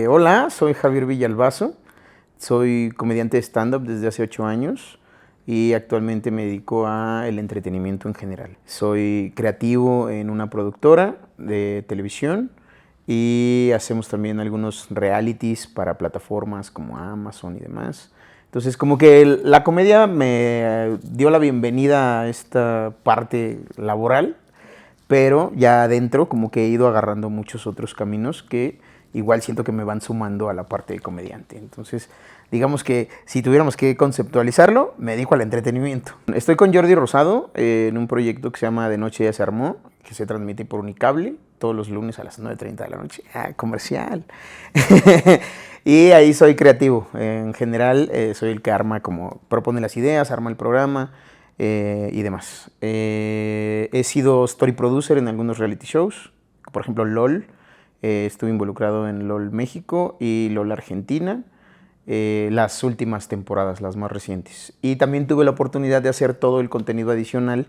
Hola, soy Javier Villalbazo, soy comediante de stand-up desde hace 8 años y actualmente me dedico al entretenimiento en general. Soy creativo en una productora de televisión y hacemos también algunos realities para plataformas como Amazon y demás. Entonces, como que la comedia me dio la bienvenida a esta parte laboral, pero ya adentro como que he ido agarrando muchos otros caminos que igual siento que me van sumando a la parte de comediante. Entonces, digamos que si tuviéramos que conceptualizarlo, me dedico al entretenimiento. Estoy con Jordi Rosado en un proyecto que se llama De Noche Ya Se Armó, que se transmite por Unicable todos los lunes a las 9:30 de la noche. Ah, comercial. Y ahí soy creativo. En general, soy el que arma, como propone las ideas, arma el programa y demás. He sido story producer en algunos reality shows, por ejemplo LOL. Estuve involucrado en LOL México y LOL Argentina, las últimas temporadas, las más recientes. Y también tuve la oportunidad de hacer todo el contenido adicional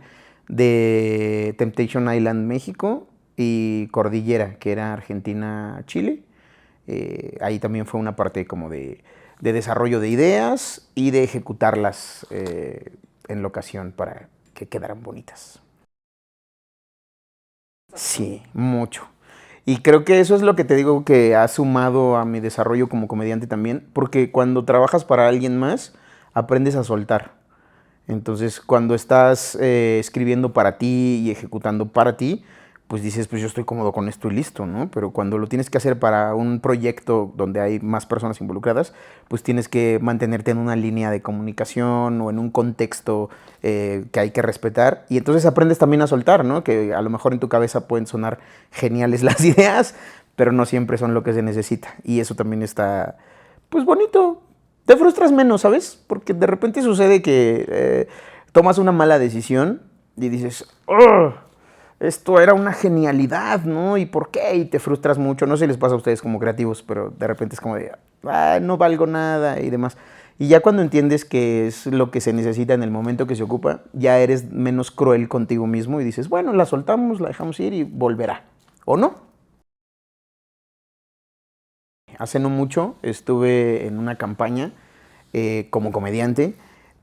de Temptation Island México y Cordillera, que era Argentina-Chile. Ahí también fue una parte como de desarrollo de ideas y de ejecutarlas en locación para que quedaran bonitas. Sí, mucho. Y creo que eso es lo que te digo que ha sumado a mi desarrollo como comediante también, porque cuando trabajas para alguien más, aprendes a soltar. Entonces, cuando estás escribiendo para ti y ejecutando para ti, pues dices, pues yo estoy cómodo con esto y listo, ¿no? Pero cuando lo tienes que hacer para un proyecto donde hay más personas involucradas, pues tienes que mantenerte en una línea de comunicación o en un contexto que hay que respetar. Y entonces aprendes también a soltar, ¿no? Que a lo mejor en tu cabeza pueden sonar geniales las ideas, pero no siempre son lo que se necesita. Y eso también está, pues bonito. Te frustras menos, ¿sabes? Porque de repente sucede que tomas una mala decisión y dices, ¡oh! Esto era una genialidad, ¿no? ¿Y por qué? Y te frustras mucho. No sé si les pasa a ustedes como creativos, pero de repente es como de, ah, no valgo nada y demás. Y ya cuando entiendes que es lo que se necesita en el momento que se ocupa, ya eres menos cruel contigo mismo y dices, bueno, la soltamos, la dejamos ir y volverá. ¿O no? Hace no mucho estuve en una campaña como comediante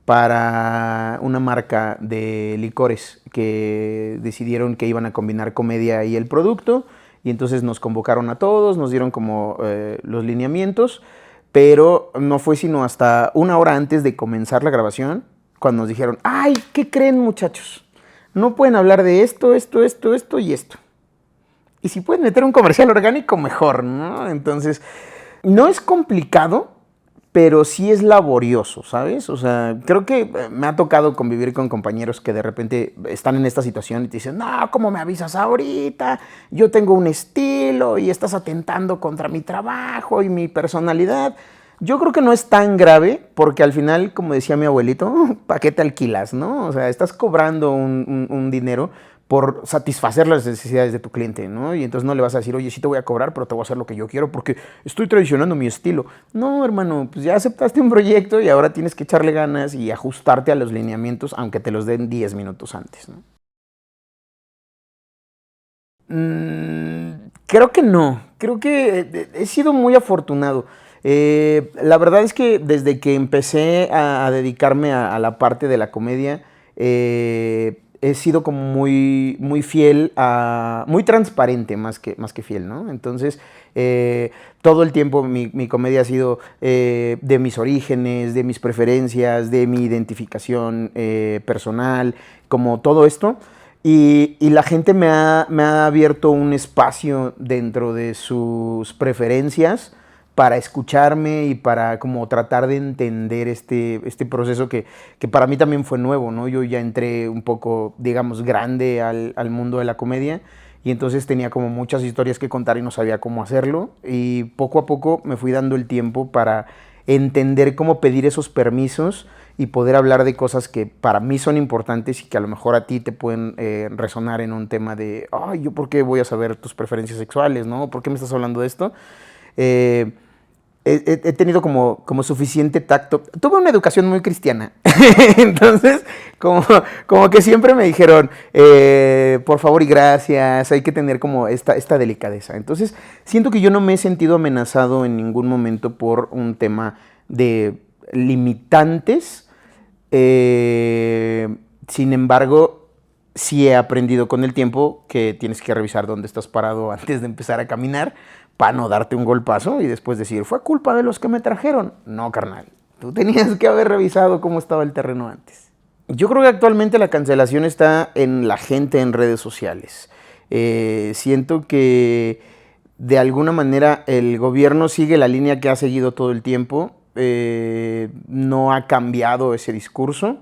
para una marca de licores que decidieron que iban a combinar comedia y el producto, y entonces nos convocaron a todos, nos dieron como los lineamientos, pero no fue sino hasta una hora antes de comenzar la grabación cuando nos dijeron, ay, ¿qué creen, muchachos? No pueden hablar de esto, esto y esto. Y si pueden meter un comercial orgánico, mejor, ¿no? Entonces, no es complicado, pero sí es laborioso, ¿sabes? O sea, creo que me ha tocado convivir con compañeros que de repente están en esta situación y te dicen, no, ¿cómo me avisas ahorita? Yo tengo un estilo y estás atentando contra mi trabajo y mi personalidad. Yo creo que no es tan grave porque al final, como decía mi abuelito, ¿para qué te alquilas, no? O sea, estás cobrando un dinero por satisfacer las necesidades de tu cliente, ¿no? Y entonces no le vas a decir, oye, sí te voy a cobrar, pero te voy a hacer lo que yo quiero porque estoy traicionando mi estilo. No, hermano, pues ya aceptaste un proyecto y ahora tienes que echarle ganas y ajustarte a los lineamientos, aunque te los den 10 minutos antes, ¿no? Creo que no. Creo que he sido muy afortunado. La verdad es que desde que empecé a dedicarme a la parte de la comedia, he sido como muy fiel muy transparente más que fiel, ¿no? Entonces, todo el tiempo mi comedia ha sido de mis orígenes, de mis preferencias, de mi identificación personal, como todo esto. Y la gente me ha abierto un espacio dentro de sus preferencias para escucharme y para como tratar de entender este proceso que para mí también fue nuevo, ¿no? Yo ya entré un poco, digamos, grande al mundo de la comedia y entonces tenía como muchas historias que contar y no sabía cómo hacerlo, y poco a poco me fui dando el tiempo para entender cómo pedir esos permisos y poder hablar de cosas que para mí son importantes y que a lo mejor a ti te pueden resonar en un tema de, ay, ¿yo por qué voy a saber tus preferencias sexuales, no? ¿Por qué me estás hablando de esto? Eh, he tenido como suficiente tacto. Tuve una educación muy cristiana. Entonces, como que siempre me dijeron, por favor y gracias, hay que tener como esta delicadeza. Entonces, siento que yo no me he sentido amenazado en ningún momento por un tema de limitantes. Sin embargo, sí he aprendido con el tiempo que tienes que revisar dónde estás parado antes de empezar a caminar para no darte un golpazo y después decir, fue culpa de los que me trajeron. No, carnal, tú tenías que haber revisado cómo estaba el terreno antes. Yo creo que actualmente la cancelación está en la gente en redes sociales. Siento que de alguna manera el gobierno sigue la línea que ha seguido todo el tiempo. No ha cambiado ese discurso.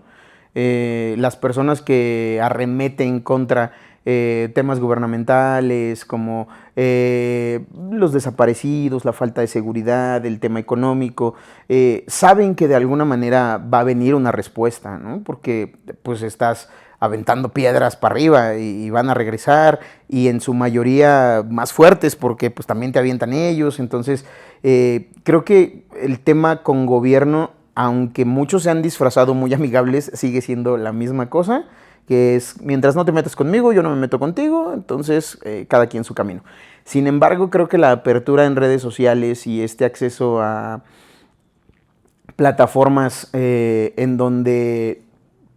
Las personas que arremeten contra temas gubernamentales como los desaparecidos, la falta de seguridad, el tema económico, saben que de alguna manera va a venir una respuesta, ¿no? Porque pues estás aventando piedras para arriba y van a regresar, y en su mayoría más fuertes porque pues también te avientan ellos. Entonces creo que el tema con gobierno, aunque muchos se han disfrazado muy amigables, sigue siendo la misma cosa, que es, mientras no te metas conmigo, yo no me meto contigo, entonces cada quien su camino. Sin embargo, creo que la apertura en redes sociales y este acceso a plataformas en donde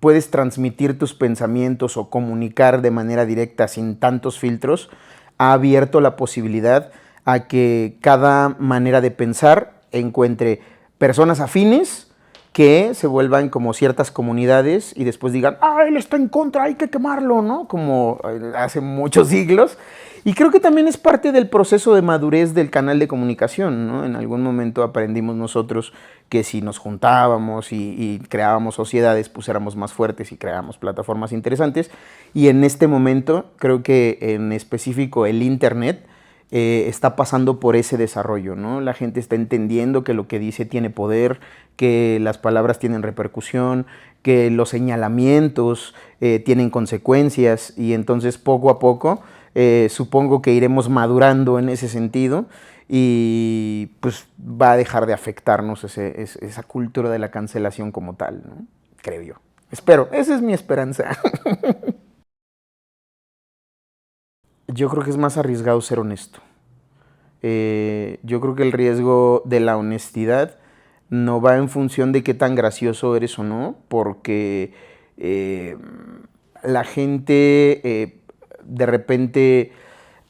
puedes transmitir tus pensamientos o comunicar de manera directa sin tantos filtros, ha abierto la posibilidad a que cada manera de pensar encuentre personas afines que se vuelvan como ciertas comunidades y después digan, ah, él está en contra, hay que quemarlo, ¿no? Como hace muchos siglos. Y creo que también es parte del proceso de madurez del canal de comunicación, ¿no? En algún momento aprendimos nosotros que si nos juntábamos y creábamos sociedades, pues éramos más fuertes y creábamos plataformas interesantes. Y en este momento, creo que en específico el Internet está pasando por ese desarrollo, ¿no? La gente está entendiendo que lo que dice tiene poder, que las palabras tienen repercusión, que los señalamientos tienen consecuencias, y entonces poco a poco supongo que iremos madurando en ese sentido y pues va a dejar de afectarnos esa cultura de la cancelación como tal, ¿no? Creo yo. Espero, esa es mi esperanza. Yo creo que es más arriesgado ser honesto. Yo creo que el riesgo de la honestidad no va en función de qué tan gracioso eres o no, porque la gente de repente...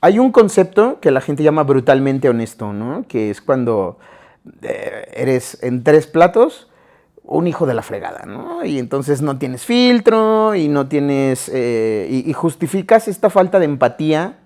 Hay un concepto que la gente llama brutalmente honesto, ¿no? Que es cuando eres en 3 platos un hijo de la fregada, ¿no? Y entonces no tienes filtro y no tienes... y justificas esta falta de empatía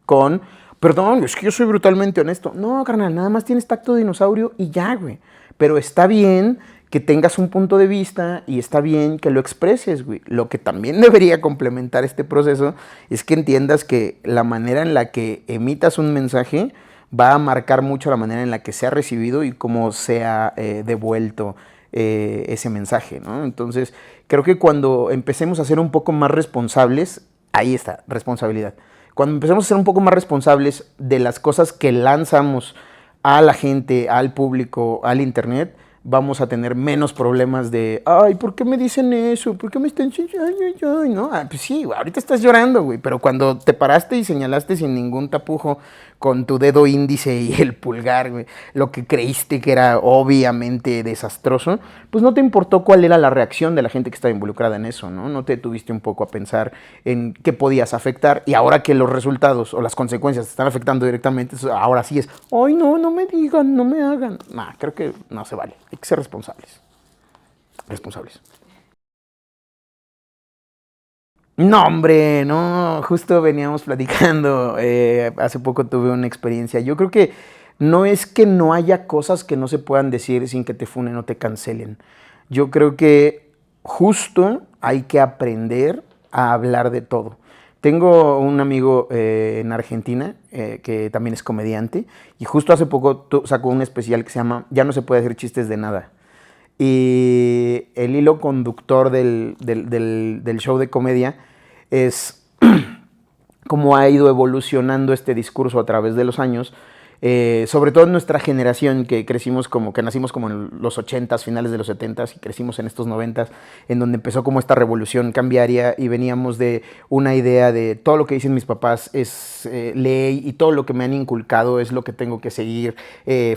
con... Perdón, es que yo soy brutalmente honesto. No, carnal, nada más tienes tacto de dinosaurio y ya, güey. Pero está bien que tengas un punto de vista y está bien que lo expreses, güey. Lo que también debería complementar este proceso es que entiendas que la manera en la que emitas un mensaje va a marcar mucho la manera en la que sea recibido y cómo sea devuelto ese mensaje, ¿no? Entonces, creo que cuando empecemos a ser un poco más responsables, ahí está, responsabilidad. Cuando empecemos a ser un poco más responsables de las cosas que lanzamos a la gente, al público, al internet, vamos a tener menos problemas de, ay, ¿por qué me dicen eso? ¿Por qué me están diciendo, ay, no? Ah, pues sí, ahorita estás llorando, güey, pero cuando te paraste y señalaste sin ningún tapujo con tu dedo índice y el pulgar, güey, lo que creíste que era obviamente desastroso, pues no te importó cuál era la reacción de la gente que estaba involucrada en eso, ¿no? No te tuviste un poco a pensar en qué podías afectar, y ahora que los resultados o las consecuencias te están afectando directamente, ahora sí es, ay, no, no me digan, no me hagan. Nah, creo que no se vale. Hay que ser responsables. Responsables. No, hombre, no, justo veníamos platicando, hace poco tuve una experiencia. Yo creo que no es que no haya cosas que no se puedan decir sin que te funen o te cancelen. Yo creo que justo hay que aprender a hablar de todo. Tengo un amigo en Argentina que también es comediante, y justo hace poco sacó un especial que se llama Ya no se puede hacer chistes de nada. Y el hilo conductor del show de comedia es cómo ha ido evolucionando este discurso a través de los años, sobre todo en nuestra generación que crecimos como, que nacimos como en los 80s, finales de los 70s y crecimos en estos 90s, en donde empezó como esta revolución cambiaria y veníamos de una idea de todo lo que dicen mis papás es ley y todo lo que me han inculcado es lo que tengo que seguir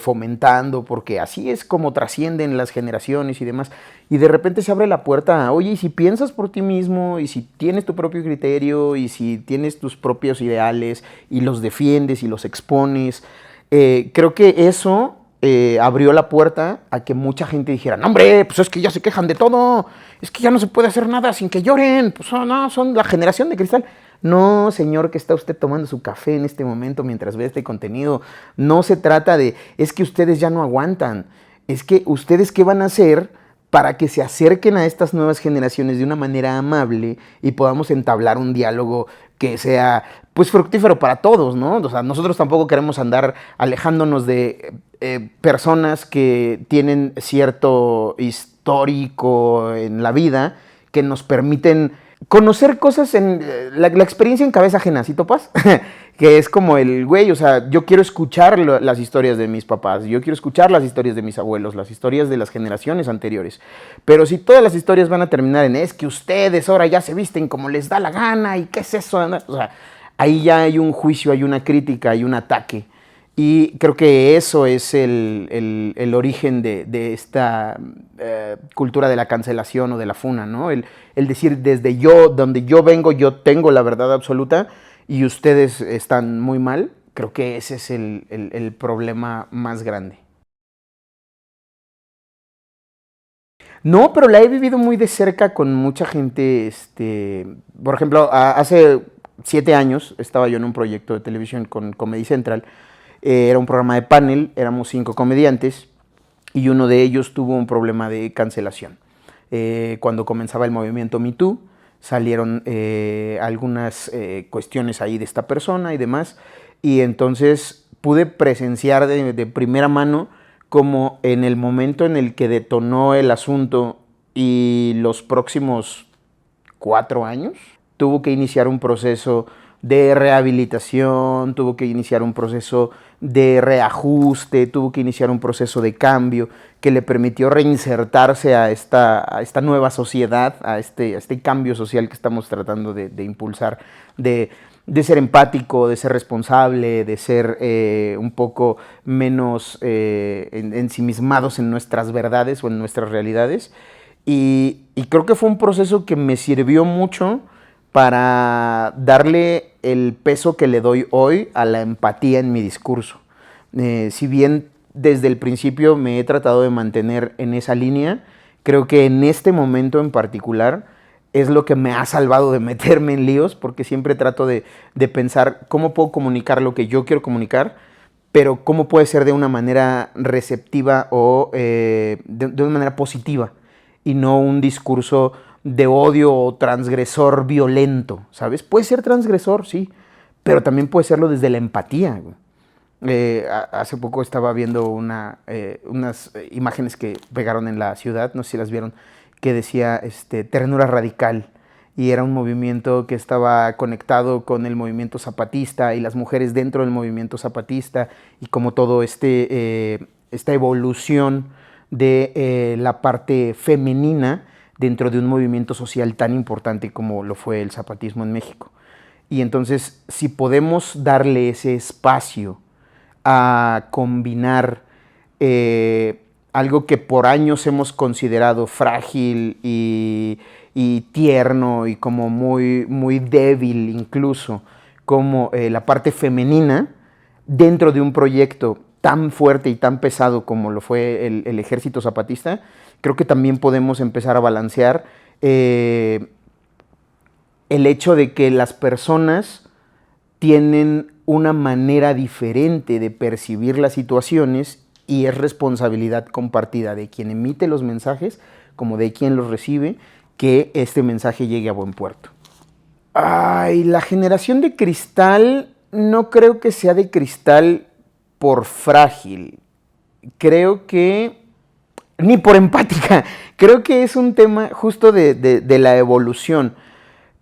fomentando, porque así es como trascienden las generaciones y demás. Y de repente se abre la puerta a, oye, y si piensas por ti mismo, y si tienes tu propio criterio, y si tienes tus propios ideales, y los defiendes y los expones, creo que eso abrió la puerta a que mucha gente dijera, no hombre, pues es que ya se quejan de todo, es que ya no se puede hacer nada sin que lloren, pues no, son la generación de cristal. No, señor, que está usted tomando su café en este momento mientras ve este contenido. No se trata de, es que ustedes ya no aguantan, es que ustedes qué van a hacer para que se acerquen a estas nuevas generaciones de una manera amable y podamos entablar un diálogo que sea, pues, fructífero para todos, ¿no? O sea, nosotros tampoco queremos andar alejándonos de personas que tienen cierto histórico en la vida que nos permiten conocer cosas en la experiencia en cabeza ajena, ¿sí topas? Que es como el güey, o sea, yo quiero escuchar las historias de mis papás, yo quiero escuchar las historias de mis abuelos, las historias de las generaciones anteriores. Pero si todas las historias van a terminar en es que ustedes ahora ya se visten como les da la gana y qué es eso, o sea, ahí ya hay un juicio, hay una crítica, hay un ataque. Y creo que eso es el origen de esta cultura de la cancelación o de la funa, ¿no? El decir, desde donde yo vengo, yo tengo la verdad absoluta y ustedes están muy mal. Creo que ese es el problema más grande. No, pero la he vivido muy de cerca con mucha gente. Por ejemplo, hace 7 años estaba yo en un proyecto de televisión con Comedy Central. Era un programa de panel, éramos 5 comediantes y uno de ellos tuvo un problema de cancelación. Cuando comenzaba el movimiento Me Too, salieron algunas cuestiones ahí de esta persona y demás, y entonces pude presenciar de primera mano como en el momento en el que detonó el asunto y los próximos 4 años, tuvo que iniciar un proceso de rehabilitación, tuvo que iniciar un proceso de reajuste, tuvo que iniciar un proceso de cambio que le permitió reinsertarse a esta nueva sociedad, a este cambio social que estamos tratando de impulsar, de ser empático, de ser responsable, de ser un poco menos ensimismados en nuestras verdades o en nuestras realidades. Y creo que fue un proceso que me sirvió mucho para darle el peso que le doy hoy a la empatía en mi discurso. Si bien desde el principio me he tratado de mantener en esa línea, creo que en este momento en particular es lo que me ha salvado de meterme en líos, porque siempre trato de pensar cómo puedo comunicar lo que yo quiero comunicar, pero cómo puede ser de una manera receptiva o de una manera positiva y no un discurso de odio o transgresor violento, ¿sabes? Puede ser transgresor, sí, pero también puede serlo desde la empatía. Hace poco estaba viendo unas imágenes que pegaron en la ciudad, no sé si las vieron, que decía ternura radical, y era un movimiento que estaba conectado con el movimiento zapatista y las mujeres dentro del movimiento zapatista, y como todo esta evolución de la parte femenina dentro de un movimiento social tan importante como lo fue el zapatismo en México. Y entonces, si podemos darle ese espacio a combinar algo que por años hemos considerado frágil y tierno y como muy, muy débil incluso, como la parte femenina, dentro de un proyecto tan fuerte y tan pesado como lo fue el Ejército Zapatista, creo que también podemos empezar a balancear el hecho de que las personas tienen una manera diferente de percibir las situaciones y es responsabilidad compartida de quien emite los mensajes como de quien los recibe que este mensaje llegue a buen puerto. Ay, la generación de cristal no creo que sea de cristal por frágil, creo que ni por empática, creo que es un tema justo de la evolución.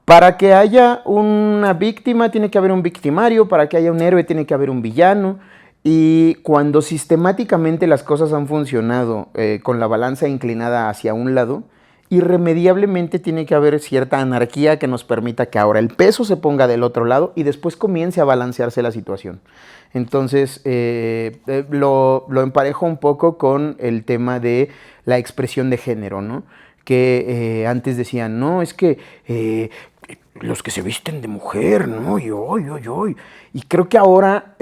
Para que haya una víctima tiene que haber un victimario, para que haya un héroe tiene que haber un villano, Y cuando sistemáticamente las cosas han funcionado con la balanza inclinada hacia un lado, irremediablemente tiene que haber cierta anarquía que nos permita que ahora el peso se ponga del otro lado y después comience a balancearse la situación. Entonces, lo emparejo un poco con el tema de la expresión de género, ¿no? Que antes decían, no, es que los que se visten de mujer, ¿no? Y hoy, hoy, hoy. Y creo que ahora,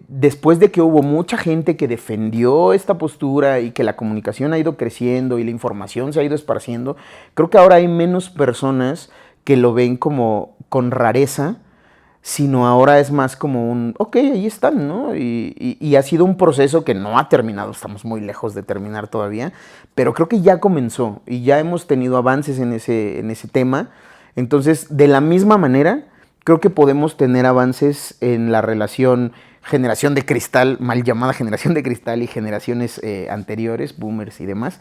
después de que hubo mucha gente que defendió esta postura y que la comunicación ha ido creciendo y la información se ha ido esparciendo, creo que ahora hay menos personas que lo ven como con rareza, sino ahora es más como un, ok, ahí están, ¿no? Y ha sido un proceso que no ha terminado, estamos muy lejos de terminar todavía, pero creo que ya comenzó y ya hemos tenido avances en ese tema. Entonces, de la misma manera, creo que podemos tener avances en la relación generación de cristal, mal llamada generación de cristal y generaciones anteriores, boomers y demás,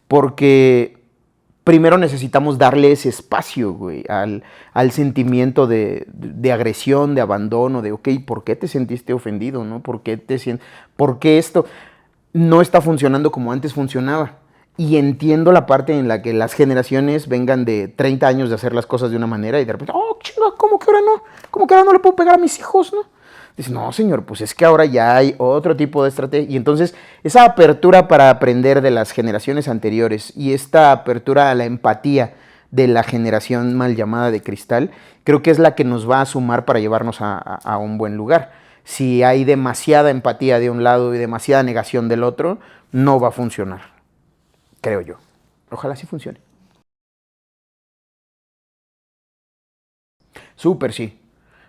porque primero necesitamos darle ese espacio, güey, al sentimiento de agresión, de abandono, de, ok, ¿por qué te sentiste ofendido, no? ¿Por qué esto no está funcionando como antes funcionaba? Y entiendo la parte en la que las generaciones vengan de 30 años de hacer las cosas de una manera y de repente, oh, chinga, ¿cómo que ahora no? ¿Cómo que ahora no le puedo pegar a mis hijos, no? Dice, no, señor, pues es que ahora ya hay otro tipo de estrategia. Y entonces, esa apertura para aprender de las generaciones anteriores y esta apertura a la empatía de la generación mal llamada de cristal, creo que es la que nos va a sumar para llevarnos a un buen lugar. Si hay demasiada empatía de un lado y demasiada negación del otro, no va a funcionar, creo yo. Ojalá sí funcione. Súper sí,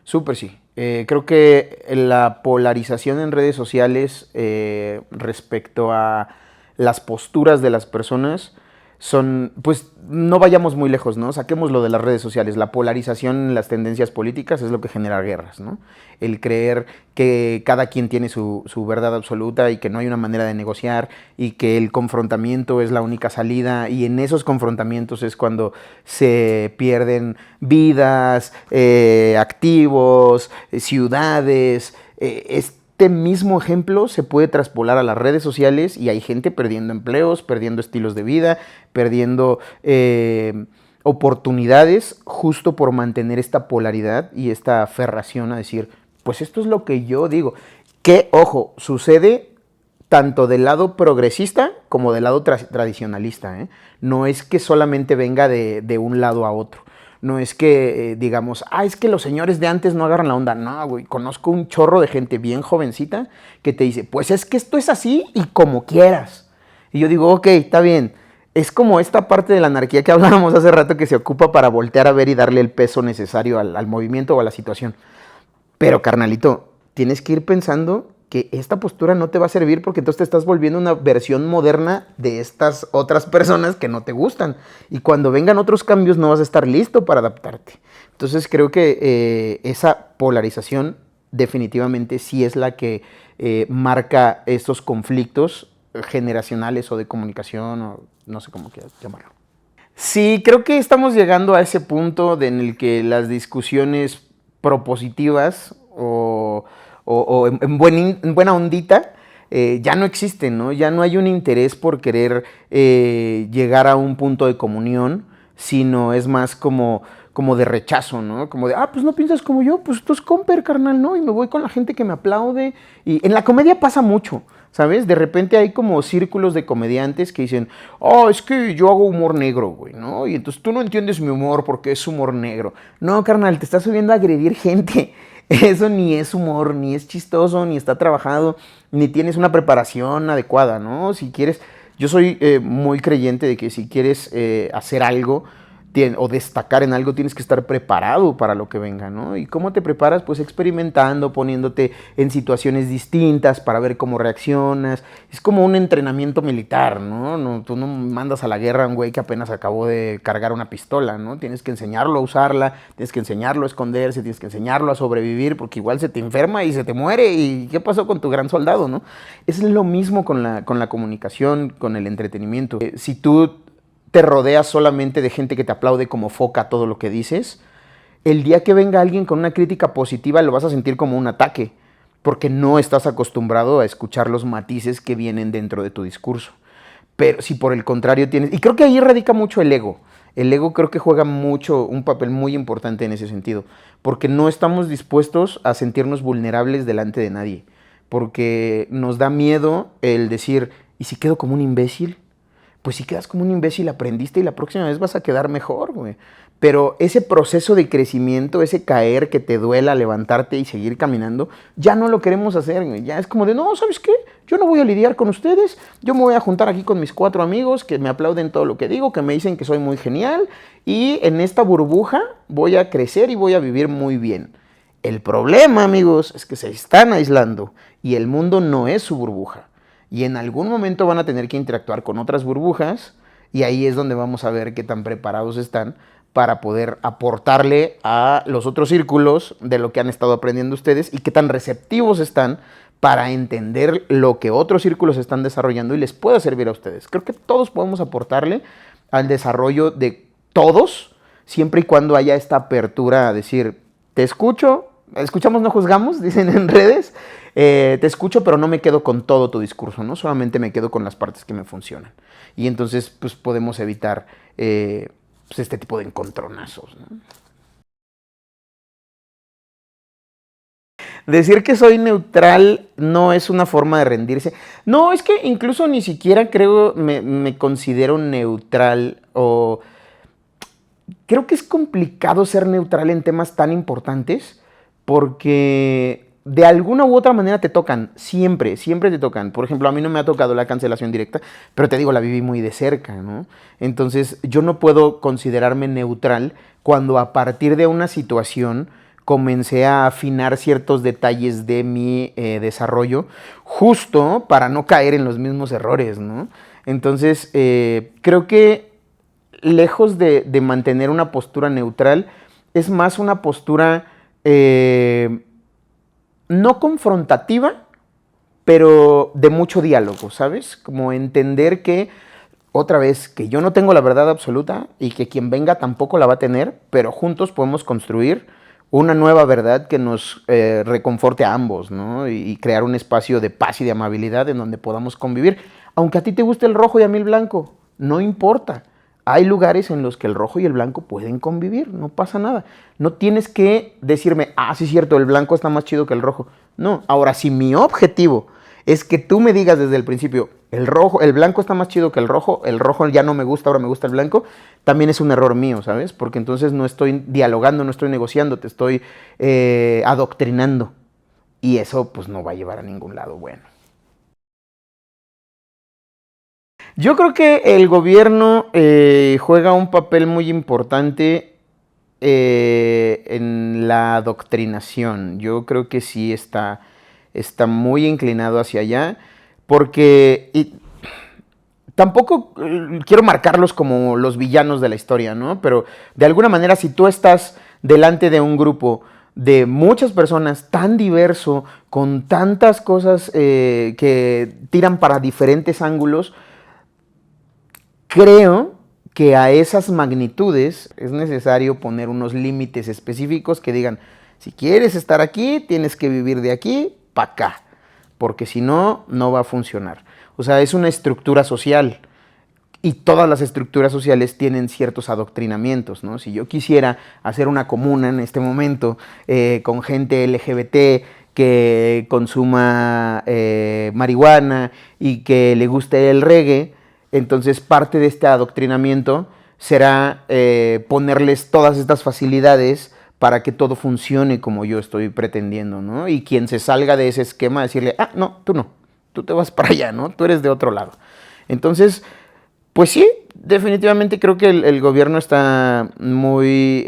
súper sí. Creo que la polarización en redes sociales respecto a las posturas de las personas son, pues no vayamos muy lejos, ¿no? Saquémoslo de las redes sociales. La polarización en las tendencias políticas es lo que genera guerras, ¿no? El creer que cada quien tiene su verdad absoluta y que no hay una manera de negociar y que el confrontamiento es la única salida y en esos confrontamientos es cuando se pierden vidas, activos, ciudades, este mismo ejemplo se puede traspolar a las redes sociales y hay gente perdiendo empleos, perdiendo estilos de vida, perdiendo oportunidades justo por mantener esta polaridad y esta aferración a decir, pues esto es lo que yo digo. Que, ojo, sucede tanto del lado progresista como del lado tradicionalista, ¿eh? No es que solamente venga de un lado a otro. No es que digamos, es que los señores de antes no agarran la onda. No, güey, conozco un chorro de gente bien jovencita que te dice, pues es que esto es así y como quieras. Y yo digo, ok, está bien. Es como esta parte de la anarquía que hablábamos hace rato que se ocupa para voltear a ver y darle el peso necesario al movimiento o a la situación. Pero, carnalito, tienes que ir pensando que esta postura no te va a servir porque entonces te estás volviendo una versión moderna de estas otras personas que no te gustan. Y cuando vengan otros cambios no vas a estar listo para adaptarte. Entonces creo que esa polarización definitivamente sí es la que marca estos conflictos generacionales o de comunicación o no sé cómo quieras llamarlo. Sí, creo que estamos llegando a ese punto en el que las discusiones propositivas o en buena ondita ya no existen, ¿no? Ya no hay un interés por querer llegar a un punto de comunión, sino es más como de rechazo, ¿no? Como de, pues no piensas como yo, pues tú es comper, carnal, ¿no? Y me voy con la gente que me aplaude. Y en la comedia pasa mucho, ¿sabes? De repente hay como círculos de comediantes que dicen, es que yo hago humor negro, güey, ¿no? Y entonces tú no entiendes mi humor porque es humor negro. No, carnal, te estás subiendo a agredir gente. Eso ni es humor, ni es chistoso, ni está trabajado, ni tienes una preparación adecuada, ¿no? Si quieres, yo soy muy creyente de que si quieres hacer algo o destacar en algo, tienes que estar preparado para lo que venga, ¿no? ¿Y cómo te preparas? Pues experimentando, poniéndote en situaciones distintas para ver cómo reaccionas. Es como un entrenamiento militar, ¿no? Tú no mandas a la guerra a un güey que apenas acabó de cargar una pistola, ¿no? Tienes que enseñarlo a usarla, tienes que enseñarlo a esconderse, tienes que enseñarlo a sobrevivir, porque igual se te enferma y se te muere. ¿Y qué pasó con tu gran soldado, no? Es lo mismo con la comunicación, con el entretenimiento. Si tú te rodeas solamente de gente que te aplaude como foca todo lo que dices, el día que venga alguien con una crítica positiva lo vas a sentir como un ataque. porque no estás acostumbrado a escuchar los matices que vienen dentro de tu discurso. Pero si por el contrario tienes... Y creo que ahí radica mucho el ego. El ego creo que juega mucho, un papel muy importante en ese sentido, porque no estamos dispuestos a sentirnos vulnerables delante de nadie, porque nos da miedo el decir, ¿y si quedo como un imbécil? Pues si quedas como un imbécil aprendiste y la próxima vez vas a quedar mejor, güey. Pero ese proceso de crecimiento, ese caer que te duela levantarte y seguir caminando, ya no lo queremos hacer, güey. Ya es como de, no, ¿sabes qué? Yo no voy a lidiar con ustedes, yo me voy a juntar aquí con mis 4 amigos que me aplauden todo lo que digo, que me dicen que soy muy genial y en esta burbuja voy a crecer y voy a vivir muy bien. El problema, amigos, es que se están aislando y el mundo no es su burbuja. Y en algún momento van a tener que interactuar con otras burbujas y ahí es donde vamos a ver qué tan preparados están para poder aportarle a los otros círculos de lo que han estado aprendiendo ustedes y qué tan receptivos están para entender lo que otros círculos están desarrollando y les pueda servir a ustedes. Creo que todos podemos aportarle al desarrollo de todos, siempre y cuando haya esta apertura a decir, te escucho, escuchamos, no juzgamos, dicen en redes, te escucho, pero no me quedo con todo tu discurso, ¿no? Solamente me quedo con las partes que me funcionan. Y entonces, pues, podemos evitar pues, este tipo de encontronazos, ¿no? Decir que soy neutral no es una forma de rendirse. No, es que incluso ni siquiera creo, me considero neutral o... Creo que es complicado ser neutral en temas tan importantes porque de alguna u otra manera te tocan, siempre, siempre te tocan. Por ejemplo, a mí no me ha tocado la cancelación directa, pero te digo, la viví muy de cerca, ¿no? Entonces, yo no puedo considerarme neutral cuando a partir de una situación comencé a afinar ciertos detalles de mi desarrollo, justo para no caer en los mismos errores, ¿no? Entonces, creo que lejos de mantener una postura neutral, es más una postura no confrontativa, pero de mucho diálogo, ¿sabes? Como entender que, otra vez, que yo no tengo la verdad absoluta y que quien venga tampoco la va a tener, pero juntos podemos construir una nueva verdad que nos reconforte a ambos, ¿no? Y crear un espacio de paz y de amabilidad en donde podamos convivir. Aunque a ti te guste el rojo y a mí el blanco, no importa. Hay lugares en los que el rojo y el blanco pueden convivir, no pasa nada. No tienes que decirme, ah, sí es cierto, el blanco está más chido que el rojo. No, ahora si mi objetivo es que tú me digas desde el principio, el blanco está más chido que el rojo ya no me gusta, ahora me gusta el blanco, también es un error mío, ¿sabes? Porque entonces no estoy dialogando, no estoy negociando, te estoy adoctrinando. Y eso pues no va a llevar a ningún lado bueno. Yo creo que el gobierno juega un papel muy importante en la adoctrinación. Yo creo que sí está muy inclinado hacia allá, porque tampoco quiero marcarlos como los villanos de la historia, ¿no? Pero de alguna manera, si tú estás delante de un grupo de muchas personas tan diverso, con tantas cosas que tiran para diferentes ángulos, creo que a esas magnitudes es necesario poner unos límites específicos que digan, si quieres estar aquí, tienes que vivir de aquí para acá, porque si no, no va a funcionar. O sea, es una estructura social y todas las estructuras sociales tienen ciertos adoctrinamientos, ¿no? Si yo quisiera hacer una comuna en este momento con gente LGBT que consuma marihuana y que le guste el reggae, entonces parte de este adoctrinamiento será ponerles todas estas facilidades para que todo funcione como yo estoy pretendiendo, ¿no? Y quien se salga de ese esquema, decirle, ah, no, tú te vas para allá, ¿no? Tú eres de otro lado. Entonces, pues sí, definitivamente creo que el gobierno está muy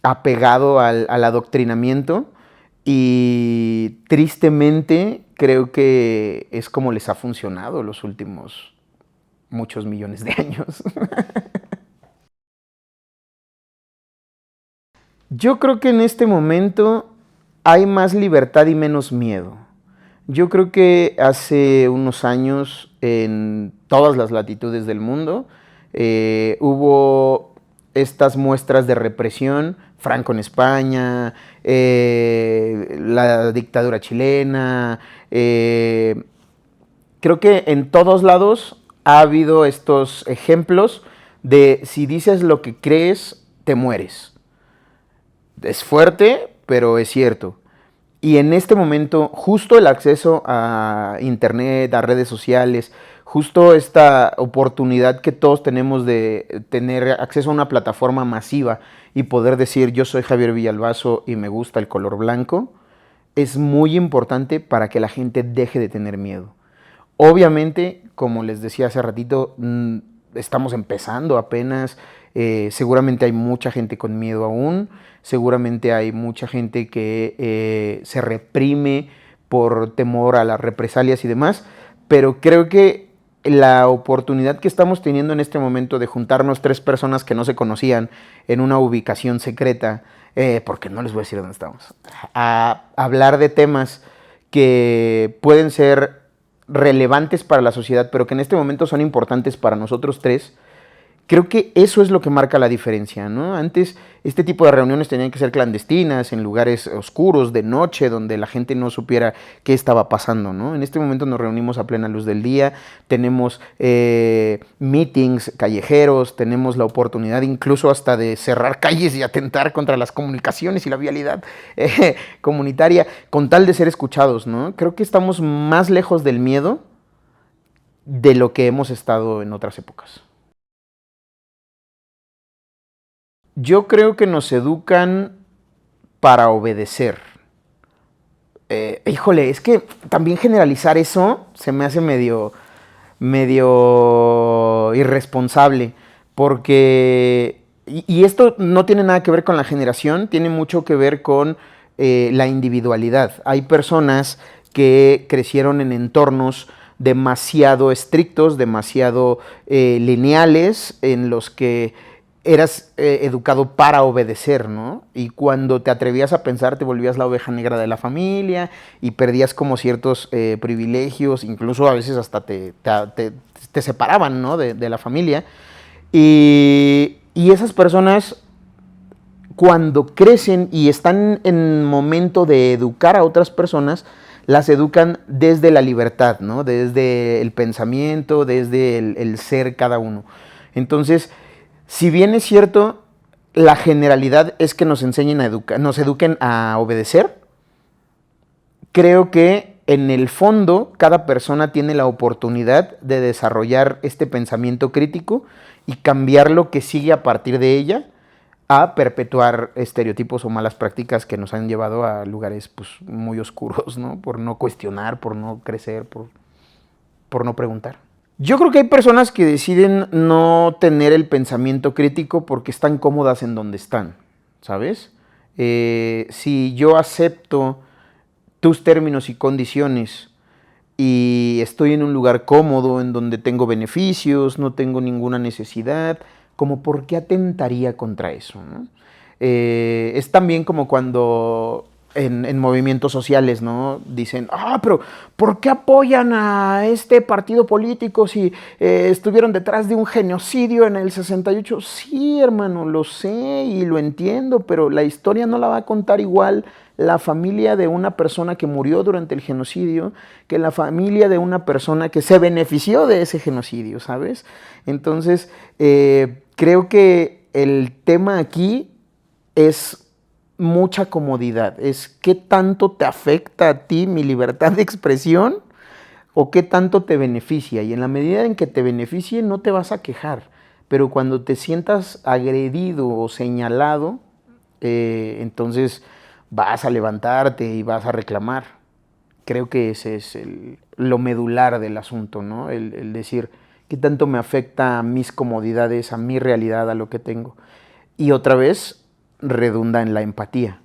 apegado al adoctrinamiento y tristemente creo que es como les ha funcionado los últimos muchos millones de años. Yo creo que en este momento hay más libertad y menos miedo. Yo creo que hace unos años en todas las latitudes del mundo hubo estas muestras de represión Franco en España, la dictadura chilena. Creo que en todos lados ha habido estos ejemplos de si dices lo que crees, te mueres. Es fuerte, pero es cierto. Y en este momento, justo el acceso a internet, a redes sociales, justo esta oportunidad que todos tenemos de tener acceso a una plataforma masiva y poder decir yo soy Javier Villalbazo y me gusta el color blanco, es muy importante para que la gente deje de tener miedo. Obviamente, como les decía hace ratito, estamos empezando apenas, seguramente hay mucha gente con miedo aún, seguramente hay mucha gente que se reprime por temor a las represalias y demás, pero creo que la oportunidad que estamos teniendo en este momento de juntarnos 3 personas que no se conocían en una ubicación secreta, porque no les voy a decir dónde estamos, a hablar de temas que pueden ser relevantes para la sociedad, pero que en este momento son importantes para nosotros 3, creo que eso es lo que marca la diferencia, ¿no? Antes este tipo de reuniones tenían que ser clandestinas, en lugares oscuros, de noche, donde la gente no supiera qué estaba pasando, ¿no? En este momento nos reunimos a plena luz del día, tenemos meetings callejeros, tenemos la oportunidad incluso hasta de cerrar calles y atentar contra las comunicaciones y la vialidad comunitaria, con tal de ser escuchados, ¿no? Creo que estamos más lejos del miedo de lo que hemos estado en otras épocas. Yo creo que nos educan para obedecer. Híjole, es que también generalizar eso se me hace medio irresponsable, porque, y esto no tiene nada que ver con la generación, tiene mucho que ver con la individualidad. Hay personas que crecieron en entornos demasiado estrictos, demasiado lineales, en los que eras educado para obedecer, ¿no? Y cuando te atrevías a pensar, te volvías la oveja negra de la familia y perdías como ciertos privilegios, incluso a veces hasta te separaban, ¿no? de la familia. Y esas personas, cuando crecen y están en momento de educar a otras personas, las educan desde la libertad, ¿no? Desde el pensamiento, desde el ser cada uno. Entonces, si bien es cierto, la generalidad es que nos enseñen nos eduquen a obedecer, creo que en el fondo cada persona tiene la oportunidad de desarrollar este pensamiento crítico y cambiar lo que sigue a partir de ella a perpetuar estereotipos o malas prácticas que nos han llevado a lugares pues, muy oscuros, ¿no? Por no cuestionar, por no crecer, por no preguntar. Yo creo que hay personas que deciden no tener el pensamiento crítico porque están cómodas en donde están, ¿sabes? Si yo acepto tus términos y condiciones y estoy en un lugar cómodo, en donde tengo beneficios, no tengo ninguna necesidad, como por qué atentaría contra eso, ¿no? Es también como cuando en movimientos sociales, ¿no? Dicen, pero ¿por qué apoyan a este partido político si estuvieron detrás de un genocidio en el 68? Sí, hermano, lo sé y lo entiendo, pero la historia no la va a contar igual la familia de una persona que murió durante el genocidio que la familia de una persona que se benefició de ese genocidio, ¿sabes? Entonces, creo que el tema aquí es mucha comodidad, es qué tanto te afecta a ti mi libertad de expresión o qué tanto te beneficia. Y en la medida en que te beneficie no te vas a quejar, pero cuando te sientas agredido o señalado, entonces vas a levantarte y vas a reclamar. Creo que ese es lo medular del asunto, ¿no? El decir, ¿qué tanto me afecta a mis comodidades, a mi realidad, a lo que tengo? Y otra vez, redunda en la empatía.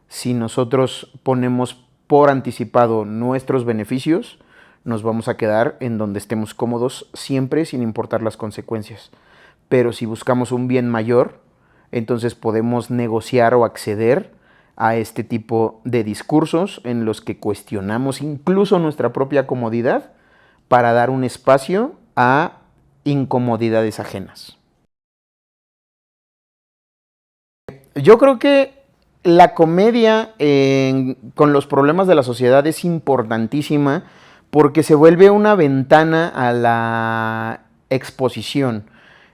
Si nosotros ponemos por anticipado nuestros beneficios, nos vamos a quedar en donde estemos cómodos siempre sin importar las consecuencias. Pero si buscamos un bien mayor, entonces podemos negociar o acceder a este tipo de discursos en los que cuestionamos incluso nuestra propia comodidad para dar un espacio a incomodidades ajenas. Yo creo que la comedia con los problemas de la sociedad es importantísima porque se vuelve una ventana a la exposición.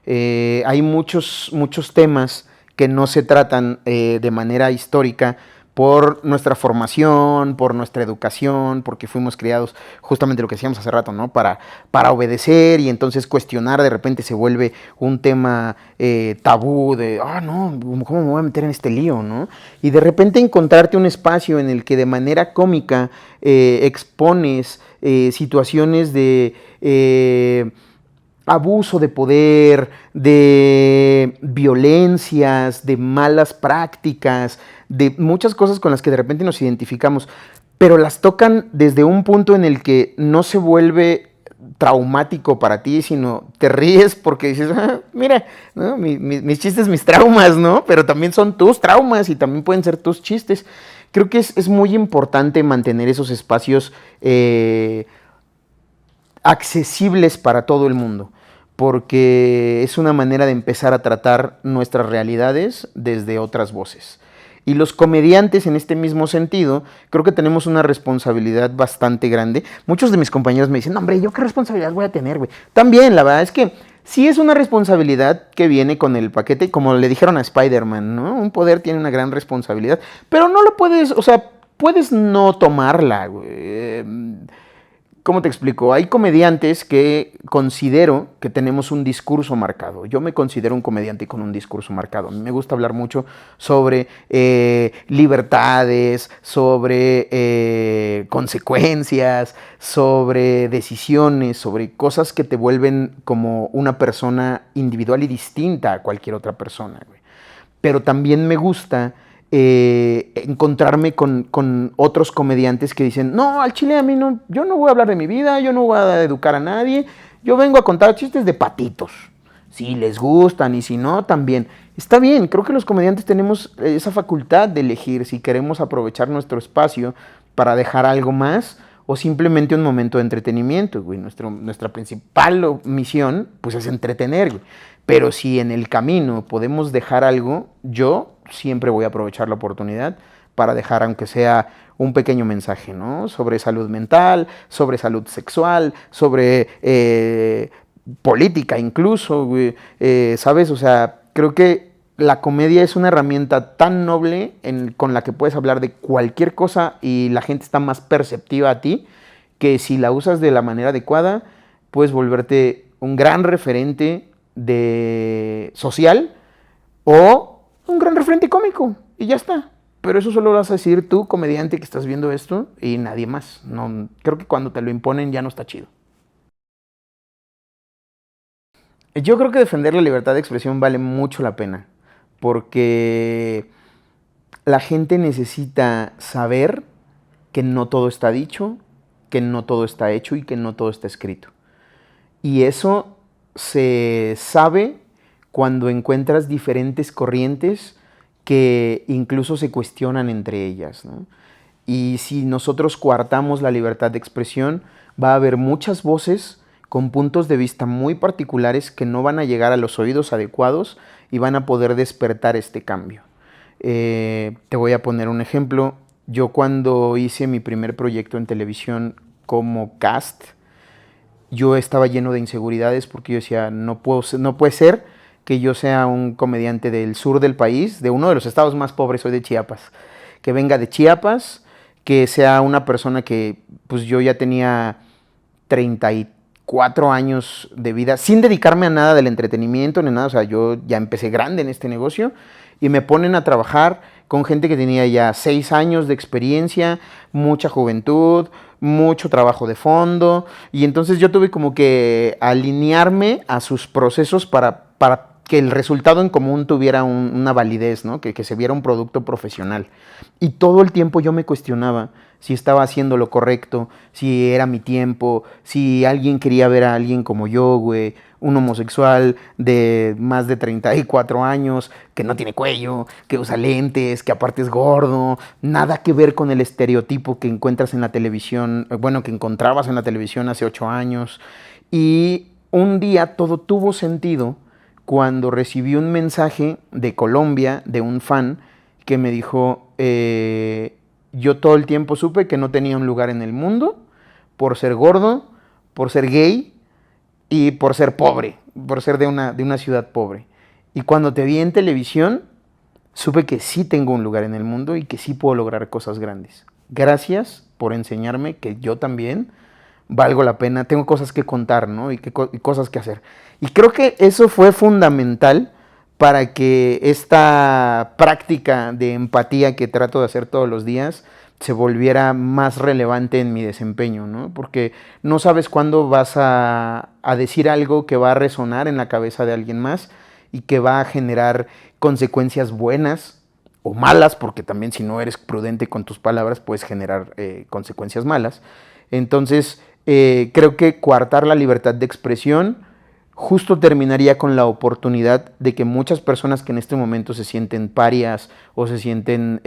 Hay muchos temas que no se tratan de manera histórica por nuestra formación, por nuestra educación, porque fuimos criados justamente lo que decíamos hace rato, ¿no? Para obedecer, y entonces cuestionar de repente se vuelve un tema tabú de, no, ¿cómo me voy a meter en este lío, no? Y de repente encontrarte un espacio en el que de manera cómica expones situaciones de abuso de poder, de violencias, de malas prácticas, de muchas cosas con las que de repente nos identificamos, pero las tocan desde un punto en el que no se vuelve traumático para ti, sino te ríes porque dices, mira, ¿no? Mis chistes, mis traumas, ¿no? Pero también son tus traumas y también pueden ser tus chistes. Creo que es muy importante mantener esos espacios accesibles para todo el mundo, porque es una manera de empezar a tratar nuestras realidades desde otras voces. Y los comediantes, en este mismo sentido, creo que tenemos una responsabilidad bastante grande. Muchos de mis compañeros me dicen, no, hombre, ¿yo qué responsabilidad voy a tener, güey? También, la verdad es que sí es una responsabilidad que viene con el paquete, como le dijeron a Spider-Man, ¿no? Un poder tiene una gran responsabilidad, pero no lo puedes, o sea, puedes no tomarla, güey. ¿Cómo te explico? Hay comediantes que considero que tenemos un discurso marcado. Yo me considero un comediante con un discurso marcado. A mí me gusta hablar mucho sobre libertades, sobre consecuencias, sobre decisiones, sobre cosas que te vuelven como una persona individual y distinta a cualquier otra persona, güey. Pero también me gusta encontrarme con otros comediantes que dicen, no, al chile a mí no, yo no voy a hablar de mi vida, yo no voy a educar a nadie, yo vengo a contar chistes de patitos. Si les gustan y si no, también. Está bien, creo que los comediantes tenemos esa facultad de elegir si queremos aprovechar nuestro espacio para dejar algo más o simplemente un momento de entretenimiento, güey. Nuestra principal misión, pues, es entretener, güey. Pero si en el camino podemos dejar algo, yo siempre voy a aprovechar la oportunidad para dejar, aunque sea un pequeño mensaje, ¿no? Sobre salud mental, sobre salud sexual, sobre política incluso, güey. ¿Sabes? O sea, creo que la comedia es una herramienta tan noble con la que puedes hablar de cualquier cosa y la gente está más perceptiva a ti, que si la usas de la manera adecuada, puedes volverte un gran referente social o un gran referente cómico y ya está. Pero eso solo lo vas a decir tú, comediante, que estás viendo esto, y nadie más. No, creo que cuando te lo imponen ya no está chido. Yo creo que defender la libertad de expresión vale mucho la pena, porque la gente necesita saber que no todo está dicho, que no todo está hecho y que no todo está escrito. Y eso se sabe cuando encuentras diferentes corrientes que incluso se cuestionan entre ellas, ¿no? Y si nosotros coartamos la libertad de expresión, va a haber muchas voces con puntos de vista muy particulares que no van a llegar a los oídos adecuados y van a poder despertar este cambio. Te voy a poner un ejemplo. Yo cuando hice mi primer proyecto en televisión como cast, yo estaba lleno de inseguridades porque yo decía, no puede ser que yo sea un comediante del sur del país, de uno de los estados más pobres, soy de Chiapas, que venga de Chiapas, que sea una persona que pues yo ya tenía 34 años de vida, sin dedicarme a nada del entretenimiento ni nada, o sea, yo ya empecé grande en este negocio y me ponen a trabajar con gente que tenía ya 6 años de experiencia, mucha juventud, mucho trabajo de fondo, y entonces yo tuve como que alinearme a sus procesos para que el resultado en común tuviera una validez, ¿no? Que se viera un producto profesional. Y todo el tiempo yo me cuestionaba si estaba haciendo lo correcto, si era mi tiempo, si alguien quería ver a alguien como yo, güey, un homosexual de más de 34 años, que no tiene cuello, que usa lentes, que aparte es gordo, nada que ver con el estereotipo que encuentras en la televisión, bueno, que encontrabas en la televisión hace 8 años. Y un día todo tuvo sentido cuando recibí un mensaje de Colombia, de un fan, que me dijo, yo todo el tiempo supe que no tenía un lugar en el mundo por ser gordo, por ser gay y por ser pobre, por ser de una ciudad pobre. Y cuando te vi en televisión, supe que sí tengo un lugar en el mundo y que sí puedo lograr cosas grandes. Gracias por enseñarme que yo también valgo la pena, tengo cosas que contar, ¿no? Y cosas que hacer. Y creo que eso fue fundamental para que esta práctica de empatía que trato de hacer todos los días se volviera más relevante en mi desempeño, ¿no? Porque no sabes cuándo vas a decir algo que va a resonar en la cabeza de alguien más y que va a generar consecuencias buenas o malas, porque también si no eres prudente con tus palabras puedes generar consecuencias malas. Entonces, creo que coartar la libertad de expresión justo terminaría con la oportunidad de que muchas personas que en este momento se sienten parias o se sienten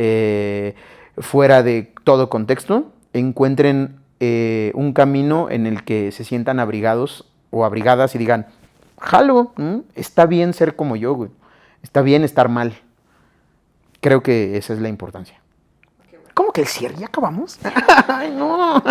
fuera de todo contexto, encuentren un camino en el que se sientan abrigados o abrigadas y digan, jalo, está bien ser como yo, güey. Está bien estar mal. Creo que esa es la importancia. ¿Cómo que el cierre? ¿Ya acabamos? Ay, no.